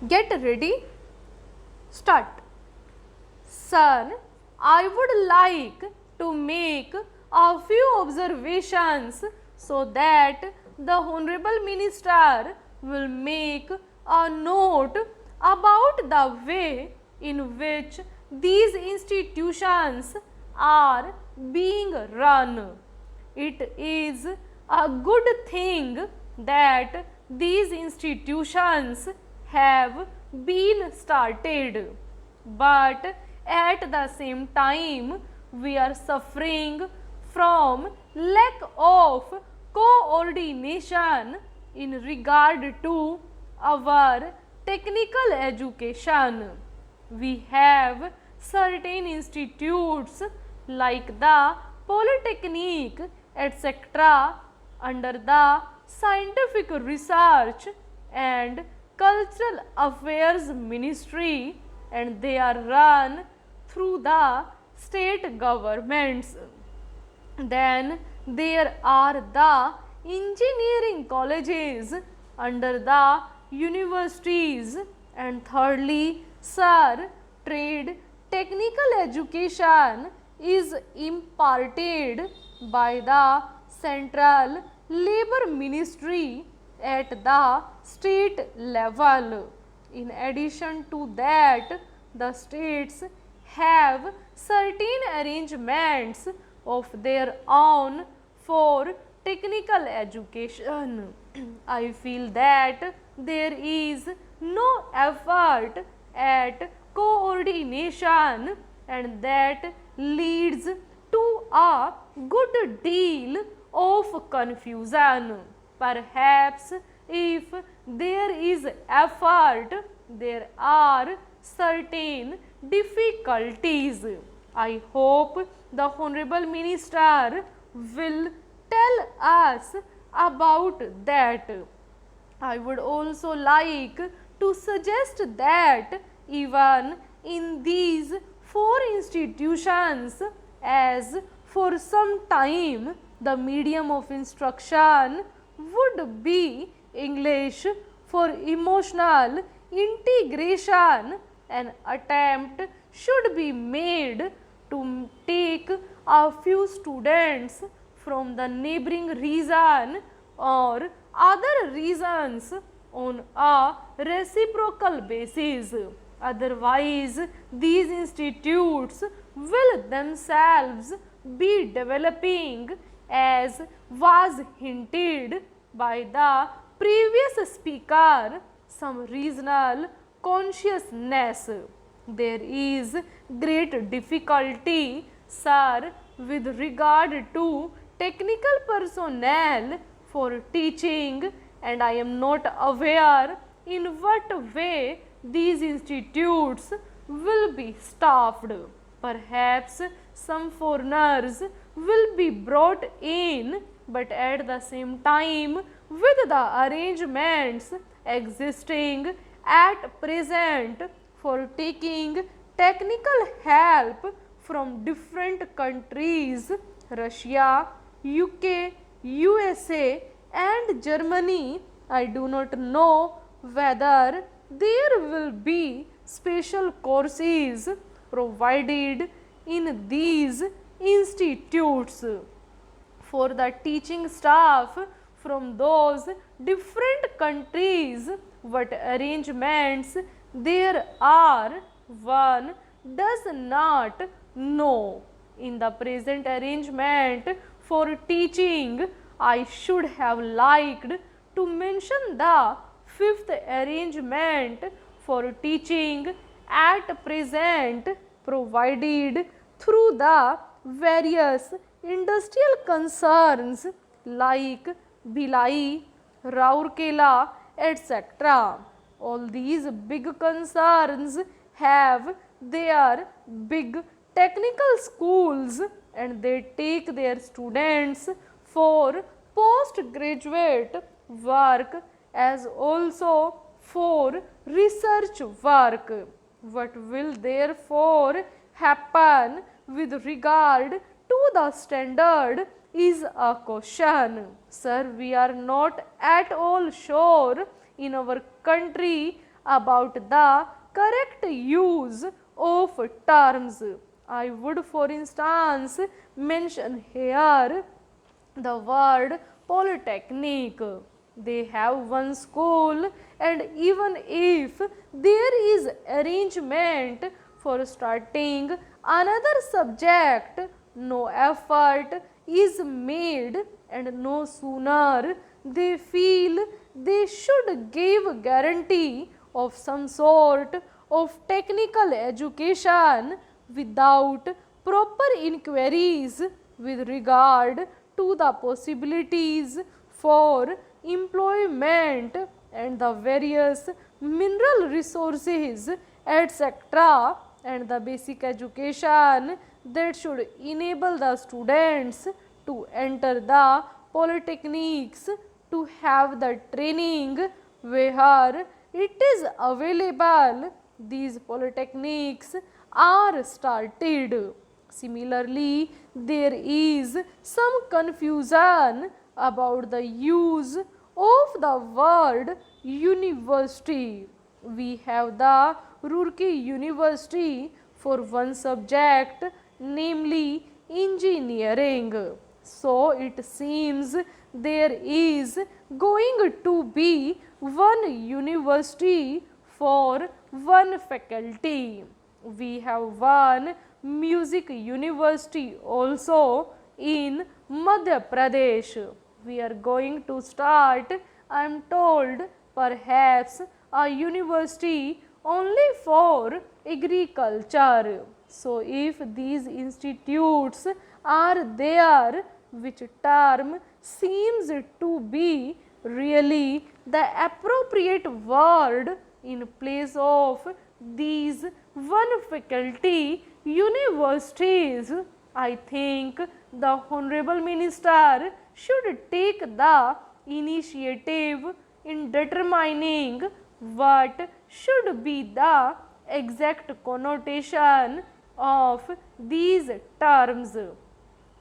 Get ready, start. Sir, I would like to make a few observations so that the Honorable Minister will make a note about the way in which these institutions are being run. It is a good thing that these institutions have been started, but at the same time we are suffering from lack of coordination in regard to our technical education. We have certain institutes like the Polytechnic etc. under the Scientific Research and Cultural Affairs Ministry, and they are run through the state governments. Then there are the engineering colleges under the universities, and thirdly, sir, trade technical education is imparted by the Central Labor Ministry at the state level. In addition to that, the states have certain arrangements of their own for technical education. I feel that there is no effort at coordination, and that leads to a good deal of confusion. Perhaps if there is effort, there are certain difficulties. I hope the Honorable Minister will tell us about that. I would also like to suggest that even in these four institutions, as for some time the medium of instruction would be English, for emotional integration an attempt should be made to take a few students from the neighboring region or other regions on a reciprocal basis. Otherwise, these institutes will themselves be developing, as was hinted by the previous speaker, some regional consciousness. There is great difficulty, sir, with regard to technical personnel for teaching, and I am not aware in what way these institutes will be staffed. Perhaps some foreigners will be brought in, but at the same time, with the arrangements existing at present for taking technical help from different countries, Russia, UK, USA and Germany, I do not know whether there will be special courses provided in these institutes for the teaching staff from those different countries. What arrangements there are, one does not know. In the present arrangement for teaching, I should have liked to mention the fifth arrangement for teaching at present provided through the various industrial concerns like Bhilai, Rourkela, etc. All these big concerns have their big technical schools, and they take their students for postgraduate work as also for research work. What will therefore happen with regard to the standard is a question. Sir, we are not at all sure in our country about the correct use of terms. I would, for instance, mention here the word polytechnic. They have one school, and even if there is arrangement for starting another subject, no effort is made, and no sooner they feel they should give guarantee of some sort of technical education without proper inquiries with regard to the possibilities for employment and the various mineral resources, etc., and the basic education that should enable the students to enter the polytechnics to have the training where it is available. These polytechnics are started. Similarly, there is some confusion about the use of the word university. We have the Roorkee University for one subject, namely engineering. So it seems there is going to be one university for one faculty. We have one music university also in Madhya Pradesh. We are going to start, I am told, perhaps a university only for agriculture. So if these institutes are there, which term seems to be really the appropriate word in place of these one faculty universities, I think the Honorable Minister should take the initiative in determining what should be the exact connotation of these terms.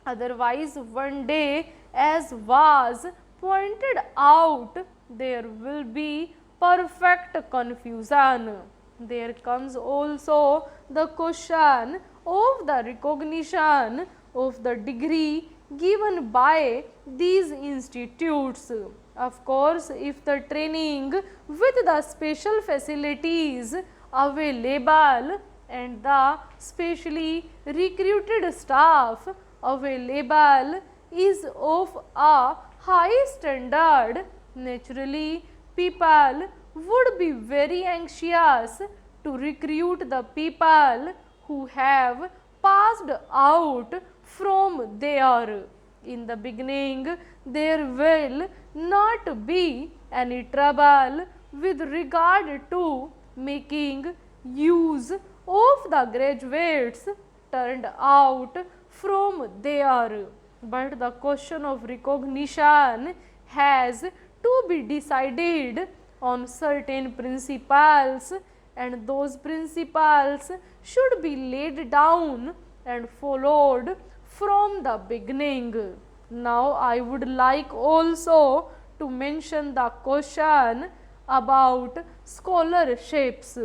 Otherwise, one day, as was pointed out, there will be perfect confusion. There comes also the question of the recognition of the degree given by these institutes. Of course, if the training with the special facilities available and the specially recruited staff available is of a high standard, naturally people would be very anxious to recruit the people who have passed out from there. In the beginning, there will not be any trouble with regard to making use of the graduates turned out from there. But the question of recognition has to be decided on certain principles, and those principles should be laid down and followed from the beginning. Now, I would like also to mention the question about scholarships.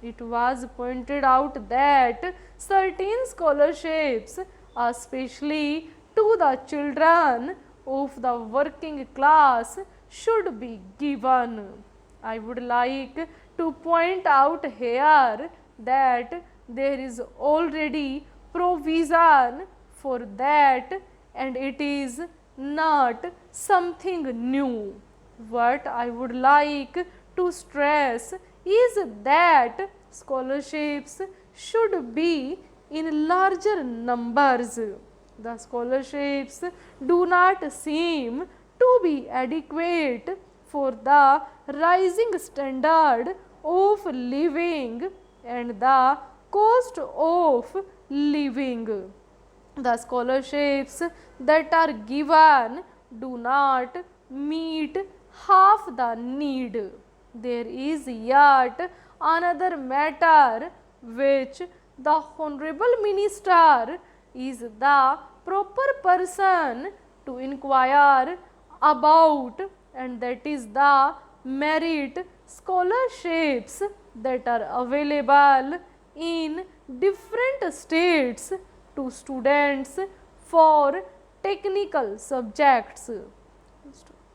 It was pointed out that certain scholarships, especially to the children of the working class, should be given. I would like to point out here that there is already provision for that, and it is not something new. What I would like to stress is that scholarships should be in larger numbers. The scholarships do not seem to be adequate for the rising standard of living and the cost of living. The scholarships that are given do not meet half the need. There is yet another matter which the Honorable Minister is the proper person to inquire about, and that is the merit scholarships that are available in different states to students for technical subjects.